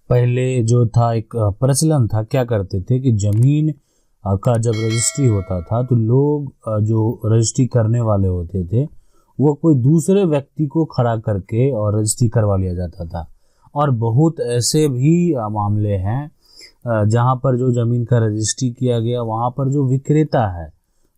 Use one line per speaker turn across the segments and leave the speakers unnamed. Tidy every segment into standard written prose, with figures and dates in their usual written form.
पहले जो था एक प्रचलन था, क्या करते थे कि जमीन का जब रजिस्ट्री होता था तो लोग जो रजिस्ट्री करने वाले होते थे वो कोई दूसरे व्यक्ति को खड़ा करके और रजिस्ट्री करवा लिया जाता था। और बहुत ऐसे भी मामले हैं जहाँ पर जो ज़मीन का रजिस्ट्री किया गया वहाँ पर जो विक्रेता है,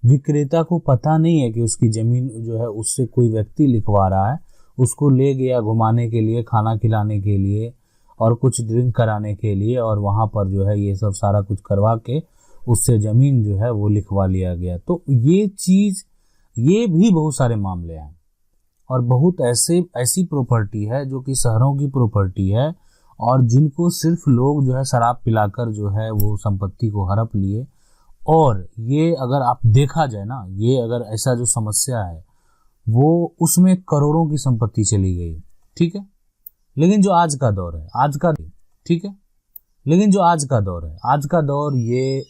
विक्रेता को पता नहीं है कि उसकी ज़मीन जो है उससे कोई व्यक्ति लिखवा रहा है, उसको ले गया घुमाने के लिए, खाना खिलाने के लिए और कुछ ड्रिंक कराने के लिए, और वहाँ पर जो है ये सब सारा कुछ करवा के उससे ज़मीन जो है वो लिखवा लिया गया। तो ये चीज़, ये भी बहुत सारे मामले हैं। और बहुत ऐसी प्रॉपर्टी है जो कि शहरों की प्रॉपर्टी है और जिनको सिर्फ लोग जो है शराब पिलाकर जो है वो संपत्ति को हड़प लिए। और ये अगर आप देखा जाए ना, ये अगर ऐसा जो समस्या है वो उसमें करोड़ों की संपत्ति चली गई, ठीक है। लेकिन जो आज का दौर है, ठीक है, लेकिन जो आज का दौर है, आज का दौर ये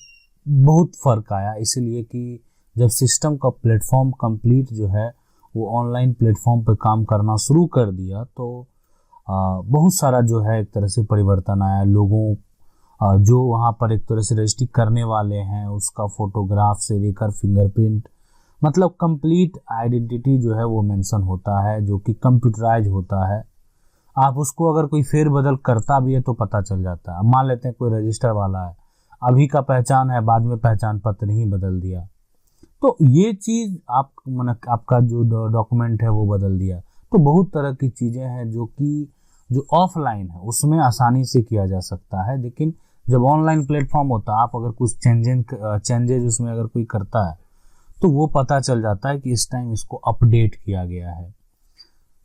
बहुत फ़र्क आया, इसलिए कि जब सिस्टम का प्लेटफॉर्म कंप्लीट जो है वो ऑनलाइन प्लेटफॉर्म पे काम करना शुरू कर दिया तो बहुत सारा जो है एक तरह से परिवर्तन आया। लोगों जो वहाँ पर एक तरह से रजिस्ट्री करने वाले हैं उसका फोटोग्राफ से लेकर फिंगरप्रिंट, मतलब कंप्लीट आइडेंटिटी जो है वो मेंशन होता है, जो कि कंप्यूटराइज होता है। आप उसको अगर कोई फेरबदल करता भी है तो पता चल जाता है। अब मान लेते हैं कोई रजिस्टर वाला है, अभी का पहचान है, बाद में पहचान पत्र ही बदल दिया, तो ये चीज़ आपका जो डॉक्यूमेंट है वो बदल दिया। तो बहुत तरह की चीज़ें हैं जो ऑफलाइन है उसमें आसानी से किया जा सकता है, लेकिन जब ऑनलाइन प्लेटफॉर्म होता है, आप अगर कुछ चेंजेज उसमें अगर कोई करता है तो वो पता चल जाता है कि इस टाइम इसको अपडेट किया गया है।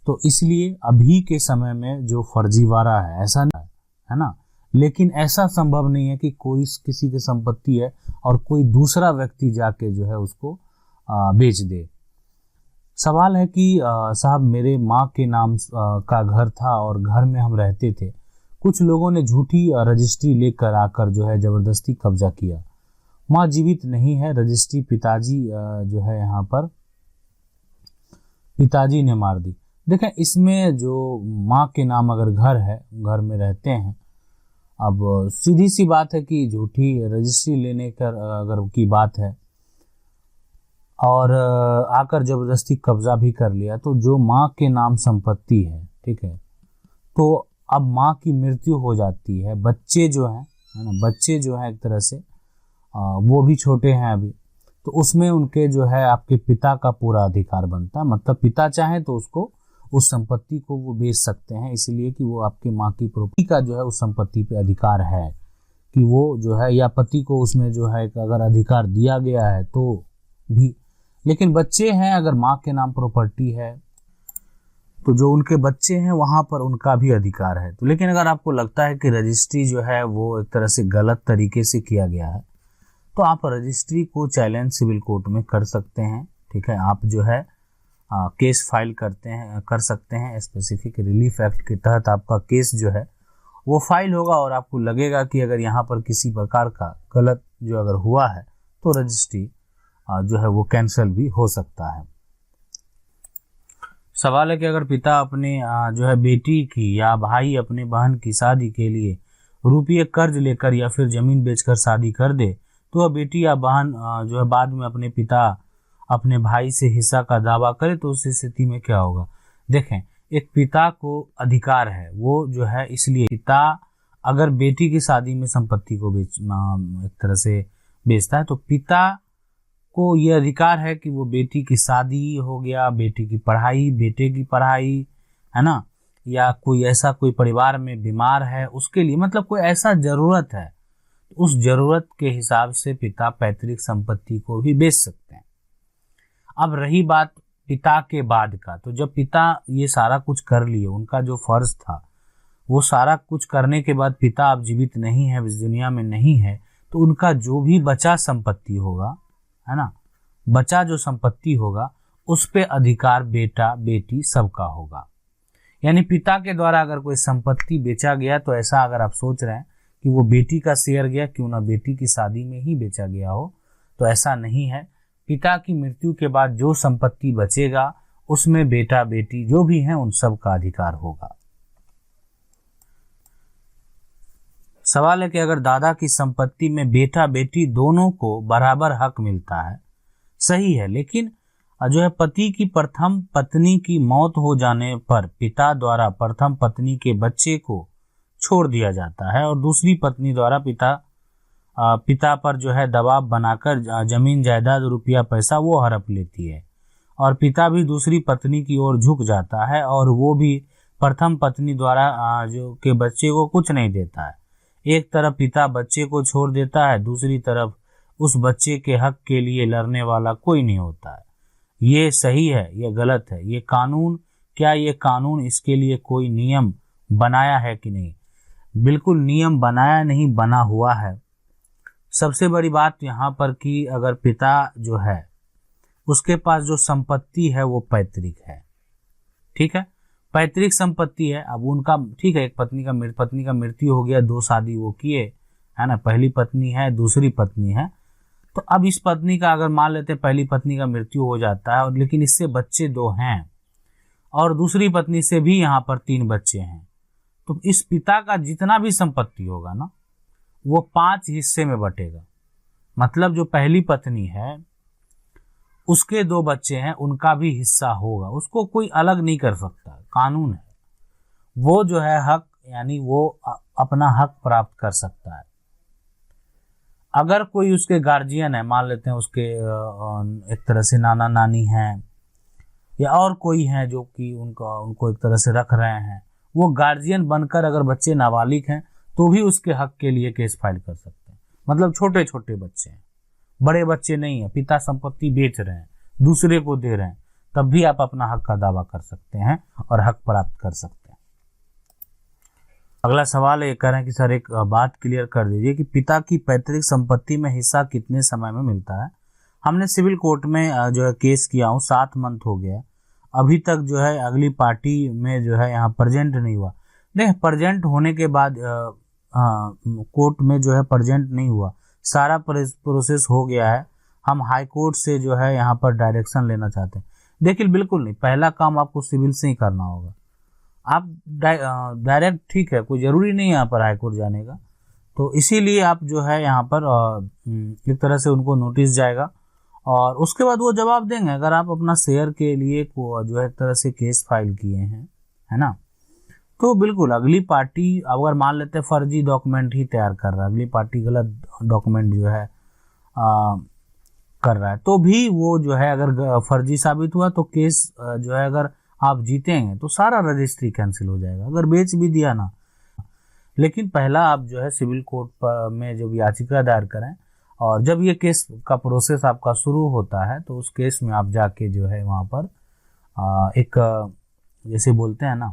तो इसलिए अभी के समय में जो फर्जीवाड़ा है ऐसा नहीं है ना, लेकिन ऐसा संभव नहीं है कि कोई किसी की संपत्ति है और कोई दूसरा व्यक्ति जाके जो है उसको बेच दे। सवाल है कि साहब मेरे माँ के नाम का घर था और घर में हम रहते थे, कुछ लोगों ने झूठी रजिस्ट्री लेकर आकर जो है ज़बरदस्ती कब्जा किया। माँ जीवित नहीं है, रजिस्ट्री पिताजी जो है यहाँ पर पिताजी ने मार दी। देखें, इसमें जो माँ के नाम अगर घर है, घर में रहते हैं, अब सीधी सी बात है कि झूठी रजिस्ट्री लेने का अगर की बात है और आकर ज़बरदस्ती कब्जा भी कर लिया, तो जो माँ के नाम संपत्ति है, ठीक है, तो अब माँ की मृत्यु हो जाती है, बच्चे जो हैं, है ना, बच्चे जो हैं एक तरह से वो भी छोटे हैं अभी, तो उसमें उनके जो है आपके पिता का पूरा अधिकार बनता है। मतलब पिता चाहे तो उसको उस संपत्ति को वो बेच सकते हैं, इसलिए कि वो आपके माँ की प्रॉपर्टी का जो है उस संपत्ति पे अधिकार है कि वो जो है, या पति को उसमें जो है अगर अधिकार दिया गया है तो भी। लेकिन बच्चे हैं, अगर माँ के नाम प्रॉपर्टी है तो जो उनके बच्चे हैं वहाँ पर उनका भी अधिकार है। तो लेकिन अगर आपको लगता है कि रजिस्ट्री जो है वो एक तरह से गलत तरीके से किया गया है तो आप रजिस्ट्री को चैलेंज सिविल कोर्ट में कर सकते हैं, ठीक है। आप जो है केस फाइल कर सकते हैं। स्पेसिफिक रिलीफ एक्ट के तहत आपका केस जो है वो फाइल होगा और आपको लगेगा कि अगर यहाँ पर किसी प्रकार का गलत जो अगर हुआ है तो रजिस्ट्री जो है वो कैंसिल भी हो सकता है। सवाल है कि अगर पिता अपने जो है बेटी की या भाई अपने बहन की शादी के लिए रुपये कर्ज लेकर या फिर ज़मीन बेचकर शादी कर दे तो वह बेटी या बहन जो है बाद में अपने भाई से हिस्सा का दावा करे तो उस स्थिति में क्या होगा। देखें, एक पिता को अधिकार है, वो जो है, इसलिए पिता अगर बेटी की शादी में संपत्ति को एक तरह से बेचता है तो पिता को ये अधिकार है कि वो बेटी की शादी हो गया, बेटी की पढ़ाई, बेटे की पढ़ाई, है ना, या कोई ऐसा कोई परिवार में बीमार है उसके लिए, मतलब कोई ऐसा ज़रूरत है, उस ज़रूरत के हिसाब से पिता पैतृक संपत्ति को भी बेच सकते हैं। अब रही बात पिता के बाद का, तो जब पिता ये सारा कुछ कर लिए, उनका जो फर्ज था वो सारा कुछ करने के बाद पिता अब जीवित नहीं है, इस दुनिया में नहीं है, तो उनका जो भी बचा संपत्ति होगा, है ना, बचा जो संपत्ति होगा उस पे अधिकार बेटा बेटी सबका होगा। यानी पिता के द्वारा अगर कोई संपत्ति बेचा गया तो ऐसा अगर आप सोच रहे हैं कि वो बेटी का शेयर गया, क्यों ना बेटी की शादी में ही बेचा गया हो, तो ऐसा नहीं है। पिता की मृत्यु के बाद जो संपत्ति बचेगा उसमें बेटा बेटी जो भी हैं उन सब का अधिकार होगा। सवाल है कि अगर दादा की संपत्ति में बेटा बेटी दोनों को बराबर हक मिलता है, सही है, लेकिन जो है पति की प्रथम पत्नी की मौत हो जाने पर पिता द्वारा प्रथम पत्नी के बच्चे को छोड़ दिया जाता है और दूसरी पत्नी द्वारा पिता पर जो है दबाव बनाकर जमीन जायदाद रुपया पैसा वो हड़प लेती है और पिता भी दूसरी पत्नी की ओर झुक जाता है और वो भी प्रथम पत्नी द्वारा जो के बच्चे को कुछ नहीं देता है। एक तरफ पिता बच्चे को छोड़ देता है, दूसरी तरफ उस बच्चे के हक के लिए लड़ने वाला कोई नहीं होता है। ये सही है, ये गलत है, ये कानून, क्या ये कानून इसके लिए कोई नियम बनाया है कि नहीं? बिल्कुल नियम बनाया नहीं, बना हुआ है। सबसे बड़ी बात यहाँ पर कि अगर पिता जो है उसके पास जो संपत्ति है वो पैतृक है, ठीक है, पैतृक संपत्ति है। अब उनका ठीक है, एक पत्नी का मृत्यु हो गया, 2 शादी वो किए, है ना, पहली पत्नी है, दूसरी पत्नी है, तो अब इस पत्नी का अगर मान लेते पहली पत्नी का मृत्यु हो जाता है और लेकिन इससे बच्चे 2 हैं और दूसरी पत्नी से भी यहाँ पर 3 बच्चे हैं, तो इस पिता का जितना भी संपत्ति होगा ना वो 5 हिस्से में बटेगा। मतलब जो पहली पत्नी है उसके 2 बच्चे हैं, उनका भी हिस्सा होगा, उसको कोई अलग नहीं कर सकता, कानून है। वो जो है हक, यानी वो अपना हक प्राप्त कर सकता है। अगर कोई उसके गार्जियन है, मान लेते हैं उसके एक तरह से नाना नानी हैं या और कोई हैं जो कि उनको एक तरह से रख रहे हैं, वो गार्जियन बनकर अगर बच्चे नाबालिग हैं तो भी उसके हक के लिए केस फाइल कर सकते हैं। मतलब छोटे छोटे बच्चे हैं, बड़े बच्चे नहीं है, पिता संपत्ति बेच रहे हैं, दूसरे को दे रहे हैं, तब भी आप अपना हक का दावा कर सकते हैं और हक प्राप्त कर सकते हैं। अगला सवाल ये कह रहे हैं कि सर एक बात क्लियर कर दीजिए कि पिता की पैतृक संपत्ति में हिस्सा कितने समय में मिलता है? हमने सिविल कोर्ट में जो है केस किया हूँ, 7 मंथ हो गया, अभी तक जो है अगली पार्टी में जो है यहाँ प्रेजेंट नहीं हुआ। नहीं, प्रेजेंट होने के बाद कोर्ट में जो है प्रेजेंट नहीं हुआ, सारा प्रोसेस हो गया है। हम हाई कोर्ट से जो है यहाँ पर डायरेक्शन लेना चाहते हैं। देखिए बिल्कुल नहीं, पहला काम आपको सिविल से ही करना होगा। आप डायरेक्ट, ठीक है, कोई ज़रूरी नहीं है यहाँ पर हाई कोर्ट जाने का, तो इसीलिए आप जो है यहाँ पर एक तरह से उनको नोटिस जाएगा और उसके बाद वो जवाब देंगे। अगर आप अपना शेयर के लिए जो है एक तरह से केस फाइल किए हैं, है ना, तो बिल्कुल अगली पार्टी अगर मान लेते हैं फर्जी डॉक्यूमेंट ही तैयार कर रहा है, अगली पार्टी गलत डॉक्यूमेंट जो है कर रहा है, तो भी वो जो है अगर फर्जी साबित हुआ तो केस जो है अगर आप जीतेंगे तो सारा रजिस्ट्री कैंसिल हो जाएगा, अगर बेच भी दिया ना। लेकिन पहला आप जो है सिविल कोर्ट पर में जब याचिका दायर करें और जब ये केस का प्रोसेस आपका शुरू होता है तो उस केस में आप जाके जो है वहाँ पर एक जैसे बोलते हैं ना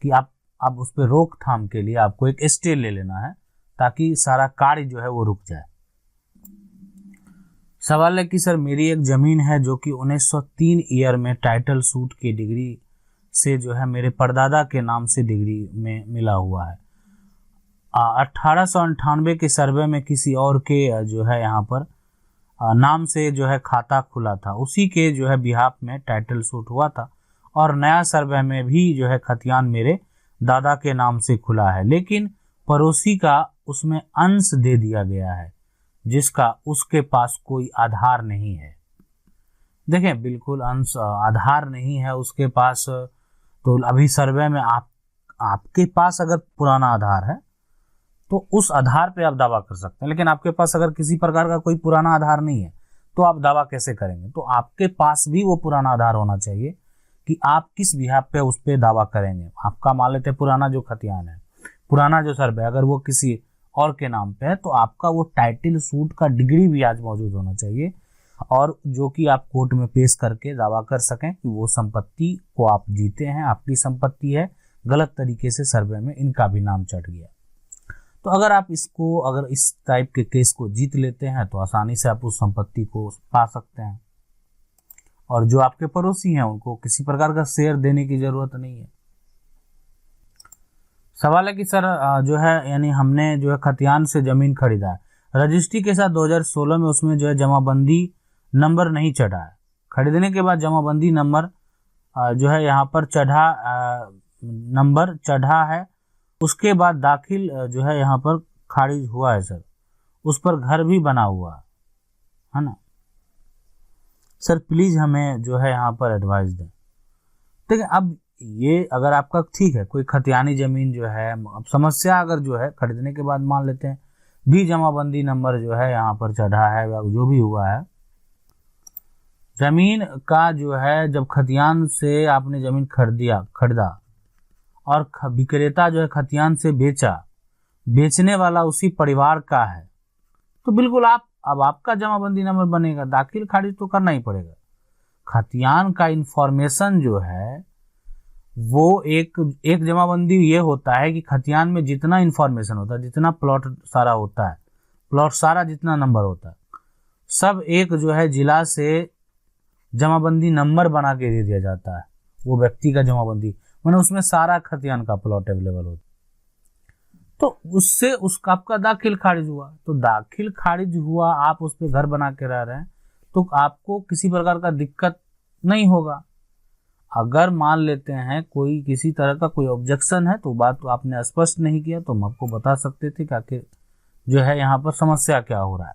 कि आप उस पर रोकथाम के लिए आपको एक स्टे ले लेना है ताकि सारा कार्य जो है वो रुक जाए। सवाल है कि सर मेरी एक ज़मीन है जो कि 1903 ईयर में टाइटल सूट की डिग्री से जो है मेरे परदादा के नाम से डिग्री में मिला हुआ है। 1898 के सर्वे में किसी और के जो है यहाँ पर नाम से जो है खाता खुला था, उसी के जो है बिहाफ में टाइटल सूट हुआ था और नया सर्वे में भी जो है खतियान मेरे दादा के नाम से खुला है, लेकिन पड़ोसी का उसमें अंश दे दिया गया है जिसका उसके पास कोई आधार नहीं है। देखें बिल्कुल अंश आधार नहीं है उसके पास, तो अभी सर्वे में आपके पास अगर पुराना आधार है तो उस आधार पे आप दावा कर सकते हैं, लेकिन आपके पास अगर किसी प्रकार का कोई पुराना आधार नहीं है तो आप दावा कैसे करेंगे? तो आपके पास भी वो पुराना आधार होना चाहिए कि आप किस बिहाफ पे उस पर दावा करेंगे। आपका मान लेते हैं पुराना जो खतियान है, पुराना जो सर्वे, अगर वो किसी और के नाम पे है तो आपका वो टाइटल सूट का डिग्री भी आज मौजूद होना चाहिए और जो कि आप कोर्ट में पेश करके दावा कर सकें कि वो संपत्ति को आप जीते हैं, आपकी संपत्ति है, गलत तरीके से सर्वे में इनका भी नाम चढ़ गया। तो अगर आप अगर इस टाइप के केस को जीत लेते हैं तो आसानी से आप उस संपत्ति को पा सकते हैं और जो आपके पड़ोसी हैं उनको किसी प्रकार का शेयर देने की जरूरत नहीं है। सवाल है कि सर जो है यानी हमने जो है खतियान से ज़मीन खरीदा है, रजिस्ट्री के साथ 2016 में उसमें जो है जमाबंदी नंबर नहीं चढ़ा है, खरीदने के बाद जमाबंदी नंबर जो है यहाँ पर नंबर चढ़ा है, उसके बाद दाखिल जो है यहाँ पर खारिज हुआ है सर, उस पर घर भी बना हुआ है ना सर, प्लीज़ हमें जो है यहाँ पर एडवाइस दें। ठीक है, अब ये अगर आपका ठीक है कोई खतियानी ज़मीन जो है, अब समस्या अगर जो है खरीदने के बाद मान लेते हैं भी जमाबंदी नंबर जो है यहाँ पर चढ़ा है या जो भी हुआ है, ज़मीन का जो है जब खतियान से आपने ज़मीन खरीदा और विक्रेता जो है खतियान से बेचा, बेचने वाला उसी परिवार का है, तो बिल्कुल अब आपका जमाबंदी नंबर बनेगा, दाखिल खारिज तो करना ही पड़ेगा। खतियान का इंफॉर्मेशन जो है वो एक जमाबंदी ये होता है कि खतियान में जितना इंफॉर्मेशन होता है, जितना प्लॉट सारा होता है, प्लॉट सारा जितना नंबर होता है, सब एक जो है जिला से जमाबंदी नंबर बना के दे दिया जाता है, वो व्यक्ति का जमाबंदी, मतलब उसमें सारा खतियान का प्लॉट अवेलेबल होता है। तो उससे उसका आपका दाखिल खारिज हुआ, तो दाखिल खारिज हुआ, आप उस पर घर बना के रह रहे हैं, तो आपको किसी प्रकार का दिक्कत नहीं होगा। अगर मान लेते हैं कोई किसी तरह का कोई ऑब्जेक्शन है तो बात तो आपने स्पष्ट नहीं किया, तो हम आपको बता सकते थे कि आखिर जो है यहाँ पर समस्या क्या हो रहा है।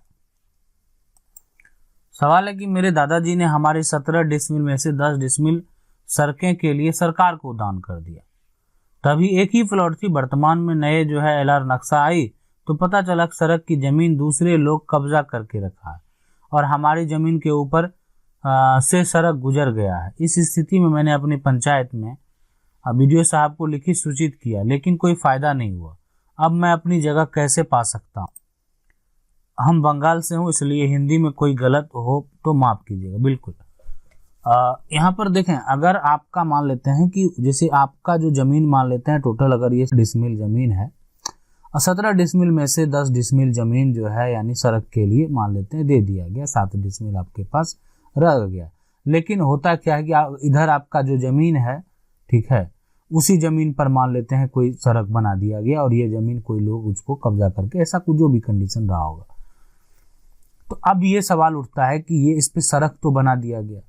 सवाल है कि मेरे दादाजी ने हमारे 17 डिसमिल में से 10 डिसमिल सड़कें के लिए सरकार को दान कर दिया, तभी एक ही प्लॉट थी, वर्तमान में नए जो है LR नक्शा आई तो पता चला सड़क की जमीन दूसरे लोग कब्जा करके रखा है और हमारी जमीन के ऊपर से सड़क गुजर गया है। इस स्थिति में मैंने अपनी पंचायत में BDO साहब को लिखित सूचित किया, लेकिन कोई फायदा नहीं हुआ। अब मैं अपनी जगह कैसे पा सकता हूँ? हम बंगाल से हूँ, इसलिए हिंदी में कोई गलत हो तो माफ़ कीजिएगा। बिल्कुल यहाँ पर देखें, अगर आपका मान लेते हैं कि जैसे आपका जो ज़मीन मान लेते हैं टोटल अगर ये डिसमिल ज़मीन है और 17 डिसमिल में से 10 डिसमिल ज़मीन जो है यानी सड़क के लिए मान लेते हैं दे दिया गया, 7 डिसमिल आपके पास रह गया। लेकिन होता क्या है कि इधर आपका जो ज़मीन है, ठीक है, उसी ज़मीन पर मान लेते हैं कोई सड़क बना दिया गया और ये ज़मीन कोई लोग उसको कब्जा करके, ऐसा कुछ जो भी कंडीशन रहा होगा, तो अब ये सवाल उठता है कि ये इस पे सड़क तो बना दिया गया,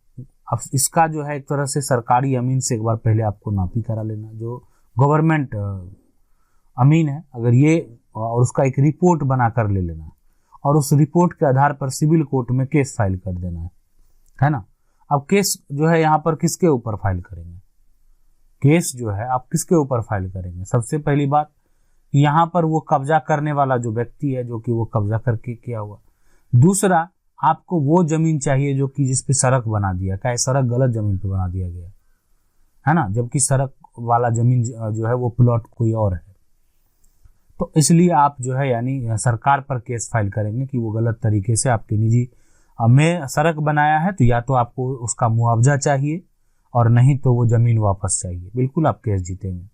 अब इसका जो है एक तरह से सरकारी अमीन से एक बार पहले आपको नापी करा लेना, जो गवर्नमेंट अमीन है, अगर ये और उसका एक रिपोर्ट बना कर ले लेना और उस रिपोर्ट के आधार पर सिविल कोर्ट में केस फाइल कर देना है ना। अब केस जो है यहाँ पर किसके ऊपर फाइल करेंगे? केस जो है आप किसके ऊपर फाइल करेंगे? सबसे पहली बात, यहाँ पर वो कब्जा करने वाला जो व्यक्ति है जो कि वो कब्जा करके किया हुआ। दूसरा, आपको वो जमीन चाहिए जो कि जिस पे सड़क बना दिया, क्या सड़क गलत जमीन पे बना दिया गया है ना, जबकि सड़क वाला जमीन जो है वो प्लॉट कोई और है, तो इसलिए आप जो है यानी सरकार पर केस फाइल करेंगे कि वो गलत तरीके से आपके निजी में सड़क बनाया है, तो या तो आपको उसका मुआवजा चाहिए और नहीं तो वो ज़मीन वापस चाहिए। बिल्कुल आप केस जीतेंगे।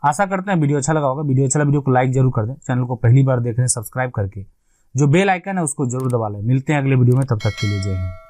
आशा करते हैं वीडियो अच्छा लगा होगा। वीडियो अच्छा लगा वीडियो को लाइक जरूर कर दें। चैनल को पहली बार देख रहे हैं सब्सक्राइब करके जो बेल आइकन है उसको जरूर दबा लें। मिलते हैं अगले वीडियो में, तब तक के लिए जय हिंद।